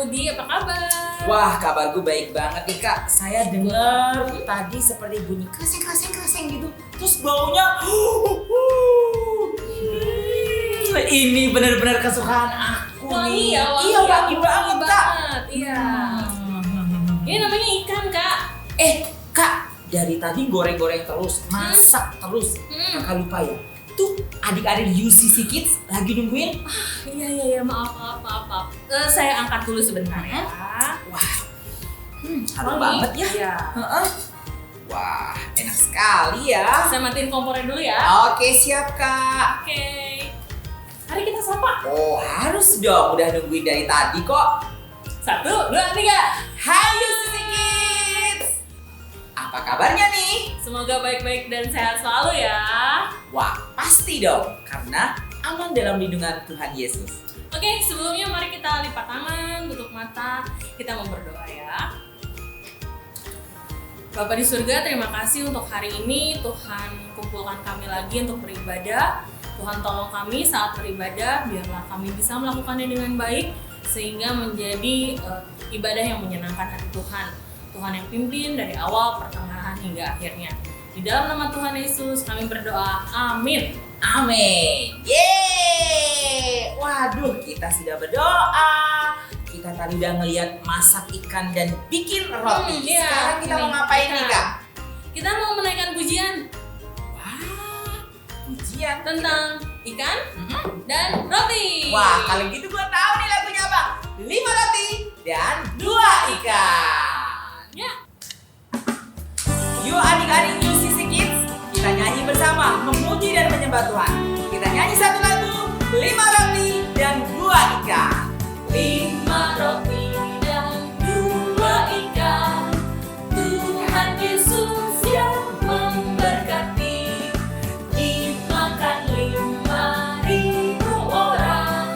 Budi, apa kabar? Wah, kabarku baik banget nih Kak. Saya dengar tadi seperti bunyi kreseng gitu. Terus baunya ini benar-benar kesukaan aku Wangi nih. ya, wangi. Iya, wangi banget Kak. Iya. Ini namanya ikan, Kak. Kak, dari tadi goreng-goreng terus, masak terus. Kakak lupa ya. Tuh adik-adik UCC Kids lagi nungguin. Iya, maaf. Saya angkat dulu sebentar ya. Wah, harum Wangi. banget ya. Iya. Heeh. Wah, enak sekali ya. Saya matiin kompornya dulu ya. Oke, siap Kak. Oke. Mari kita sapa. Oh, harus dong. Udah nungguin dari tadi kok. 1, 2, 3. Hai UCC Kids. Apa kabarnya nih? Semoga baik-baik dan sehat selalu ya. Wah, pasti dong. Karena aman dalam lindungan Tuhan Yesus. Oke, sebelumnya mari kita lipat tangan, tutup mata, kita mau berdoa ya. Bapa di surga, terima kasih untuk hari ini. Tuhan kumpulkan kami lagi untuk beribadah. Tuhan tolong kami saat beribadah, biarlah kami bisa melakukannya dengan baik, sehingga menjadi ibadah yang menyenangkan hati Tuhan. Tuhan yang pimpin dari awal, pertengahan, hingga akhirnya. Di dalam nama Tuhan Yesus kami berdoa, amin. Amin. Yeay. Waduh, kita sudah berdoa. Kita tadi udah ngeliat masak ikan dan bikin roti. Iya. Sekarang kita mau ngapain nih Kak? Kita mau menaikkan pujian Wah, ujian tentang ikan dan roti. Wah, kalau gitu gue tahu nih lagunya apa. 5 roti dan 2 ikan. Ya. Yuk adik-adik UCC Kids, kita nyanyi bersama memuji dan menyembah Tuhan. Kita nyanyi satu lagu, 5 roti dan 2 ikan. 5 roti dan 2 ikan, Tuhan Yesus yang memberkati. Dimakan 5.000 orang,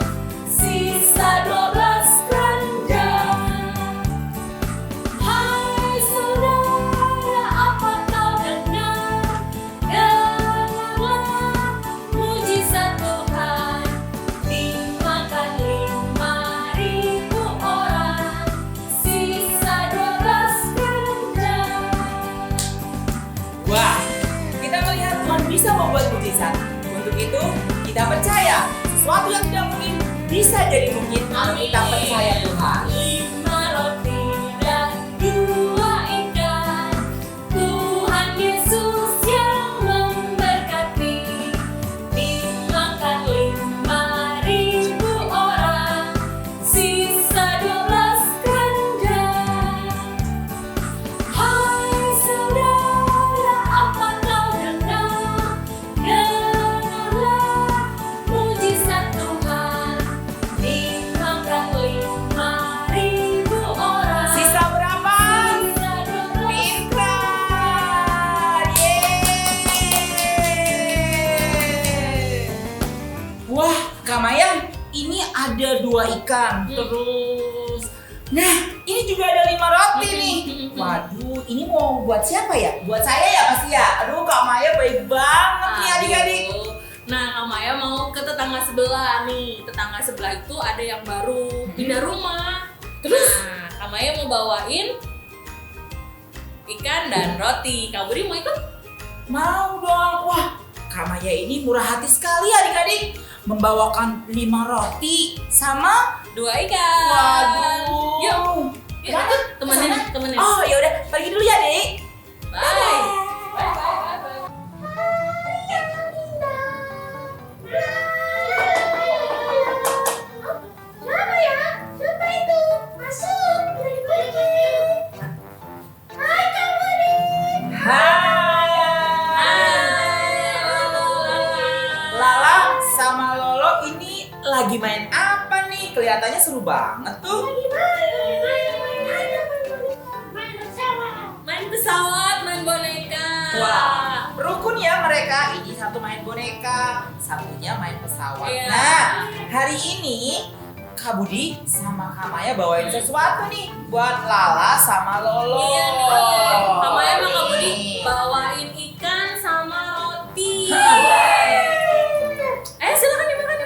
sisa 12 keranjang. Hai saudara, apa kau dengar? Dengarlah mujizat Tuhan. Dimakan 5.000 orang, sisa 12 keranjang. Wah, kita melihat Tuhan bisa membuat mujizat. Untuk itu, kita percaya sesuatu yang tidak mungkin bisa jadi mungkin kalau kita percaya Tuhan. 5 roti dan 2 ikan, Tuhan Yesus yang memberkati. Dimakan 5.000 orang, sisa 12 keranjang. Hai saudara, apa kau dengar? Dengarlah mujizat Tuhan. Dimakan 5.000 orang, Sisa berapa? sisa 12. Pintar! Yeay! Wah, Kak Maya, ini ada 2 ikan. Terus, nah ini juga ada 5 roti nih. Waduh, ini mau buat siapa ya? Buat saya ya pasti ya. Aduh, Kak Maya baik banget nih adik-adik. Aduh. Nah, Kak Maya mau ke tetangga sebelah nih. Tetangga sebelah itu ada yang baru pindah rumah. Terus? Nah, Kak Maya mau bawain ikan dan roti. Kak Budi mau ikut? Mau dong. Wah, Kak Maya ini murah hati sekali adik-adik. Membawakan 5 roti sama 2 ikan. waduh. Yuk, Mana? temenin. Oh, ya udah, pergi dulu ya, Dek. Bye. Mana ya? Siapa itu? Masuk. Hai Kak Budi. Hai. Lala sama Lolo ini lagi main apa nih? Kelihatannya seru banget tuh. Main pesawat, main boneka. Wah, rukun ya mereka. Ini satu main boneka, satunya main pesawat. Iya. Nah, hari ini Kak Budi sama Kak Maya bawain sesuatu nih buat Lala sama Lolo. Iya nih, Kak Maya sama Kak Budi Nih. bawain ikan sama roti. Hah. Silakan dimakan.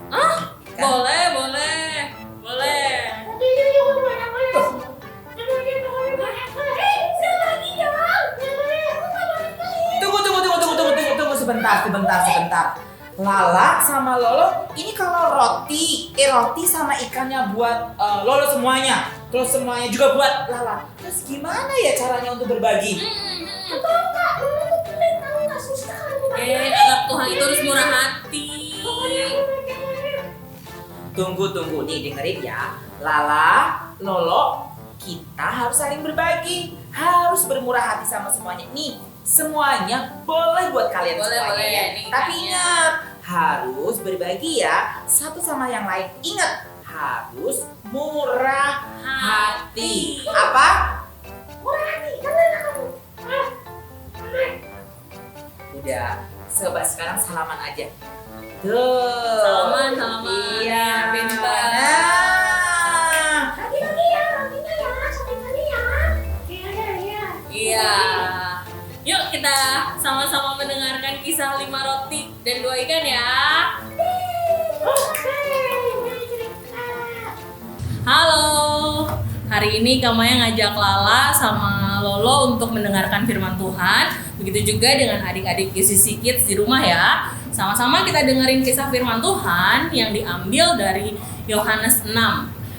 Ah, Kan? boleh. Lala sama Lolo, ini kalau roti sama ikannya buat Lolo semuanya. Terus semuanya juga buat Lala. Terus gimana ya caranya untuk berbagi? Enggak, Lolo tuh pelit, tahu nggak susah. Anak Tuhan itu harus murah hati. Tunggu nih, dengerin ya. Lala, Lolo, kita harus saling berbagi. Harus bermurah hati sama semuanya. Nih, semuanya boleh buat kalian Boleh, semuanya boleh. ya. Nih, Tapi ikannya. ingat, harus berbagi ya satu sama yang lain. Ingat, harus murah hati. Apa? Murah hati, karena kamu. Udah, coba sekarang salaman aja. Tuh. Salaman. Iya. Pintar. Nah. Hati-hati ya, rotinya ya, sampai kali ya. Iya. Iya. Yuk kita sama-sama mendengarkan kisah 5 roti dan 2 ikan ya. Halo. Hari ini Kamaya ngajak Lala sama Lolo untuk mendengarkan firman Tuhan. Begitu juga dengan adik-adik GCC Kids di rumah ya. Sama-sama kita dengerin kisah firman Tuhan yang diambil dari Yohanes 6.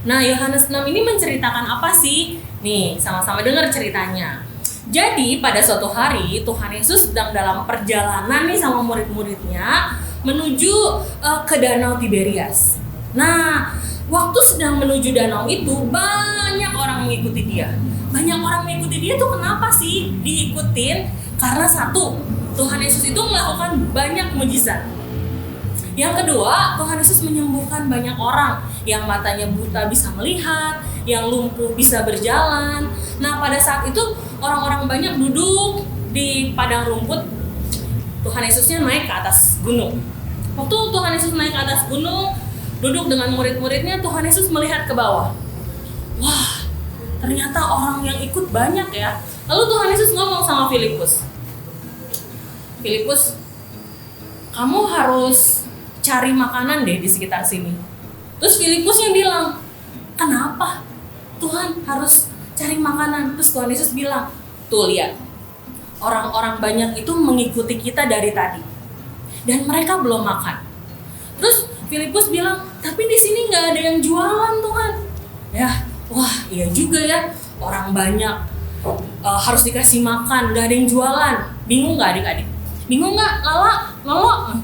Nah, Yohanes 6 ini menceritakan apa sih? Nih, sama-sama dengar ceritanya. Jadi pada suatu hari Tuhan Yesus sedang dalam perjalanan nih sama murid-muridnya menuju ke Danau Tiberias. Nah, waktu sedang menuju danau itu banyak orang mengikuti dia. Banyak orang mengikuti dia tuh kenapa sih diikutin? Karena satu, Tuhan Yesus itu melakukan banyak mujizat. Yang kedua, Tuhan Yesus menyembuhkan banyak orang. Yang matanya buta bisa melihat, yang lumpuh bisa berjalan. Nah, pada saat itu orang-orang banyak duduk di padang rumput. Tuhan Yesusnya naik ke atas gunung. Waktu Tuhan Yesus naik ke atas gunung, duduk dengan murid-muridnya, Tuhan Yesus melihat ke bawah. Wah, ternyata orang yang ikut banyak ya. Lalu Tuhan Yesus ngomong sama Filipus. Filipus, kamu harus cari makanan deh di sekitar sini. Terus Filipusnya bilang, kenapa Tuhan harus cari makanan? Terus Tuhan Yesus bilang, tuh lihat, orang-orang banyak itu mengikuti kita dari tadi. Dan mereka belum makan. Terus Filipus bilang, tapi di sini nggak ada yang jualan Tuhan. Ya, wah iya juga ya, orang banyak harus dikasih makan, nggak ada yang jualan. Bingung nggak adik-adik? Bingung nggak, Lala, Lolo?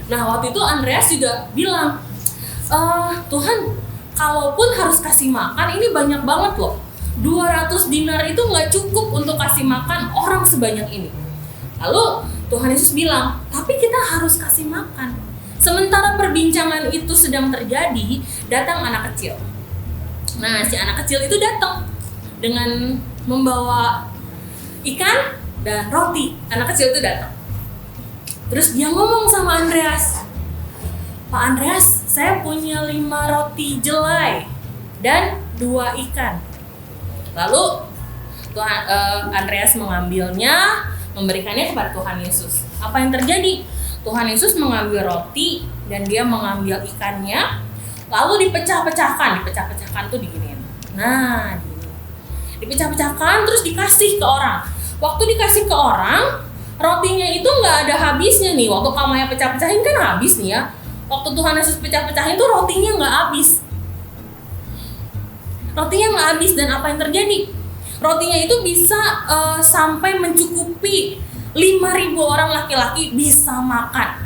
Nah waktu itu Andreas juga bilang, Tuhan, kalaupun harus kasih makan, ini banyak banget loh. 200 dinar itu nggak cukup untuk kasih makan orang sebanyak ini. Lalu Tuhan Yesus bilang, tapi kita harus kasih makan. Sementara perbincangan itu sedang terjadi, datang anak kecil. Nah, si anak kecil itu datang dengan membawa ikan dan roti. Anak kecil itu datang. Terus dia ngomong sama Andreas, Pak Andreas, saya punya 5 roti jelai dan 2 ikan. Lalu Andreas mengambilnya, memberikannya kepada Tuhan Yesus. Apa yang terjadi? Tuhan Yesus mengambil roti dan dia mengambil ikannya, lalu dipecah-pecahkan tuh diginiin. Nah, digini. Dipecah-pecahkan terus dikasih ke orang. Waktu dikasih ke orang, rotinya itu nggak ada habisnya nih. Waktu Kamaya pecah-pecahin kan habis nih ya. Waktu Tuhan Yesus pecah-pecahin tuh rotinya nggak habis. Rotinya nggak habis dan apa yang terjadi? Rotinya itu bisa sampai mencukupi 5.000 orang laki-laki bisa makan.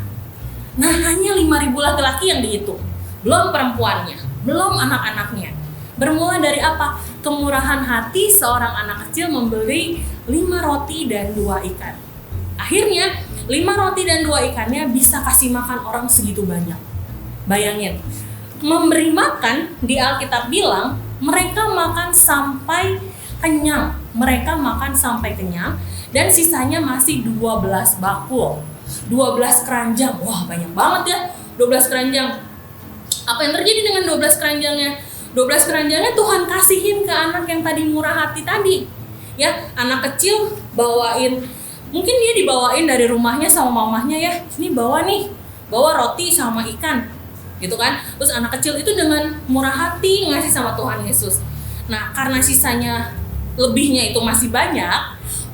Nah, hanya 5.000 laki-laki yang dihitung. Belum perempuannya, belum anak-anaknya. Bermula dari apa? Kemurahan hati seorang anak kecil membeli 5 roti dan 2 ikan. Akhirnya 5 roti dan 2 ikannya bisa kasih makan orang segitu banyak. Bayangin, memberi makan di Alkitab bilang mereka makan sampai kenyang. Mereka makan sampai kenyang dan sisanya masih 12 bakul. 12 keranjang. Wah, banyak banget ya. 12 keranjang. Apa yang terjadi dengan 12 keranjangnya? 12 keranjangnya Tuhan kasihin ke anak yang tadi murah hati tadi. Ya, anak kecil bawain, mungkin dia dibawain dari rumahnya sama mamahnya ya. Ini bawa roti sama ikan. Gitu kan? Terus anak kecil itu dengan murah hati ngasih sama Tuhan Yesus. Nah, karena sisanya lebihnya itu masih banyak,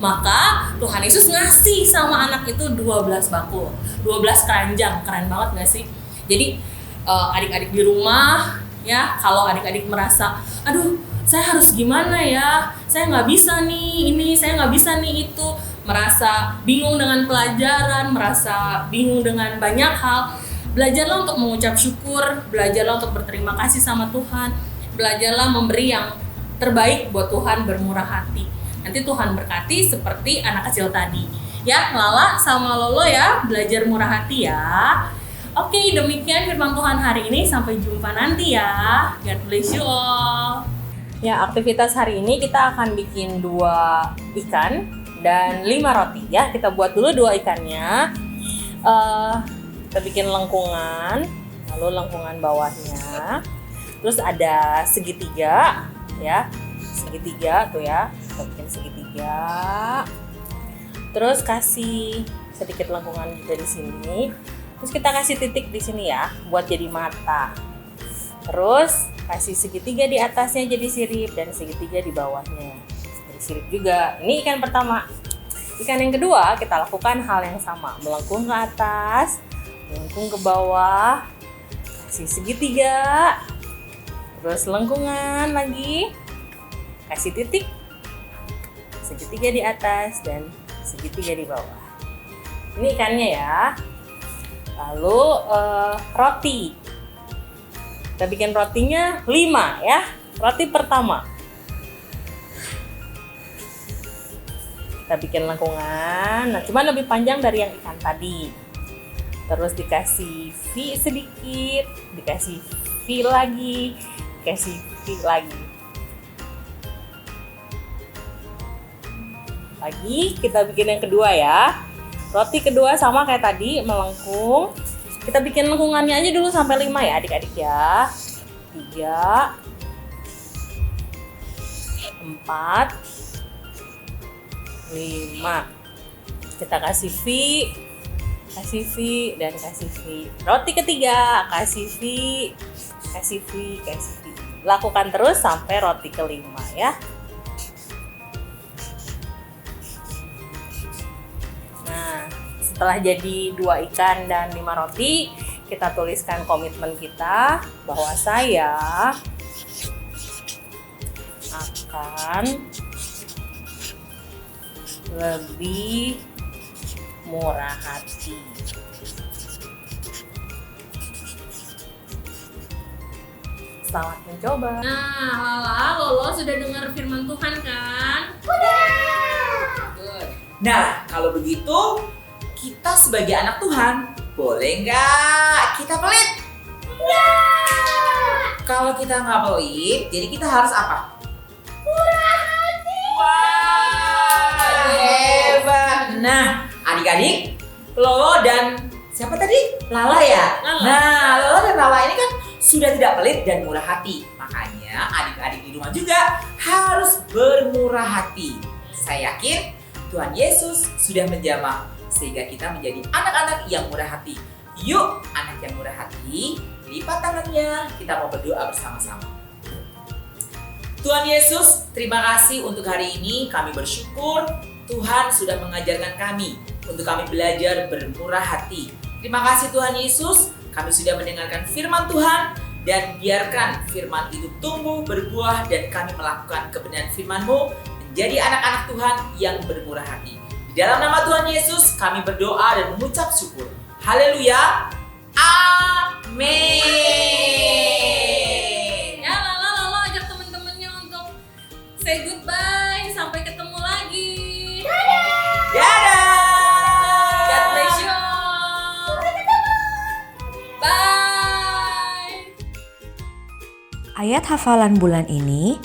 Maka Tuhan Yesus ngasih sama anak itu 12 bakul, 12 keranjang. Keren banget gak sih? Jadi adik-adik di rumah ya, kalau adik-adik merasa aduh saya harus gimana ya, saya nggak bisa nih ini, saya nggak bisa nih itu, merasa bingung dengan pelajaran, merasa bingung dengan banyak hal, belajarlah untuk mengucap syukur, belajarlah untuk berterima kasih sama Tuhan, belajarlah memberi yang terbaik buat Tuhan, bermurah hati. Nanti Tuhan berkati seperti anak kecil tadi. Ya, Lala sama Lolo ya, belajar murah hati ya. Oke, demikian firman Tuhan hari ini. Sampai jumpa nanti ya. God bless you all. Ya, aktivitas hari ini kita akan bikin 2 ikan dan 5 roti ya. Kita buat dulu 2 ikannya. Kita bikin lengkungan, lalu lengkungan bawahnya. Terus ada segitiga ya. Segitiga tuh ya. Kita bikin segitiga. Terus kasih sedikit lengkungan juga di sini. Terus kita kasih titik di sini ya, buat jadi mata. Terus kasih segitiga di atasnya jadi sirip dan segitiga di bawahnya jadi sirip juga. Ini ikan pertama. Ikan yang kedua kita lakukan hal yang sama, melengkung ke atas, melengkung ke bawah, kasih segitiga, terus lengkungan lagi, kasih titik, segitiga di atas dan segitiga di bawah. Ini ikannya ya. Lalu roti. Kita bikin rotinya 5 ya. Roti pertama. Kita bikin lengkungan. Nah, cuma lebih panjang dari yang ikan tadi. Terus dikasih V sedikit, dikasih V lagi, dikasih V lagi. Lagi kita bikin yang kedua ya. Roti kedua sama kayak tadi, melengkung. Kita bikin lengkungannya aja dulu sampai 5 ya adik-adik ya. 3 4 5. Kita kasih V, dan kasih V. Roti ketiga, kasih V, kasih V, kasih V. Lakukan terus sampai roti kelima ya. Setelah jadi 2 ikan dan 5 roti, kita tuliskan komitmen kita bahwa saya akan lebih murah hati. Selamat mencoba. Nah, Lala, Lolo sudah dengar firman Tuhan kan? Good. Nah, kalau begitu kita sebagai anak Tuhan, boleh nggak kita pelit? Enggak. Kalau kita nggak pelit, jadi kita harus apa? Murah hati. Wah, hebat. Nah, adik-adik, Lolo dan siapa tadi? Lala ya? Lala. Nah, Lolo dan Lala ini kan sudah tidak pelit dan murah hati. Makanya adik-adik di rumah juga harus bermurah hati. Saya yakin Tuhan Yesus sudah menjamah sehingga kita menjadi anak-anak yang murah hati. Yuk, anak yang murah hati, lipat tangannya, kita mau berdoa bersama-sama. Tuhan Yesus, terima kasih untuk hari ini. Kami bersyukur Tuhan sudah mengajarkan kami untuk kami belajar bermurah hati. Terima kasih Tuhan Yesus, kami sudah mendengarkan firman Tuhan dan biarkan firman itu tumbuh, berbuah dan kami melakukan kebenaran firman-Mu menjadi anak-anak Tuhan yang bermurah hati. Di dalam nama Tuhan Yesus kami berdoa dan mengucap syukur. Haleluya. Amin. Ya, Lolo ajak teman-temannya untuk say goodbye. Sampai ketemu lagi. Dadah. God bless you. Bye. Ayat hafalan bulan ini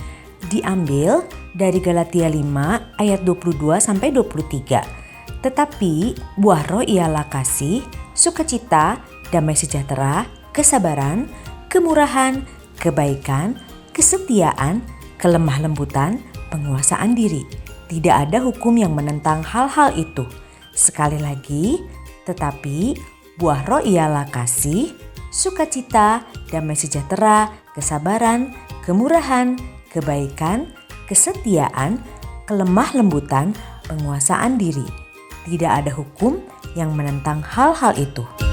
diambil dari Galatia 5 ayat 22 sampai 23. Tetapi buah roh ialah kasih, sukacita, damai sejahtera, kesabaran, kemurahan, kebaikan, kesetiaan, kelemah lembutan, penguasaan diri. Tidak ada hukum yang menentang hal-hal itu. Sekali lagi, tetapi buah roh ialah kasih, sukacita, damai sejahtera, kesabaran, kemurahan, kebaikan, kesetiaan, kelemah lembutan, penguasaan diri. Tidak ada hukum yang menentang hal-hal itu.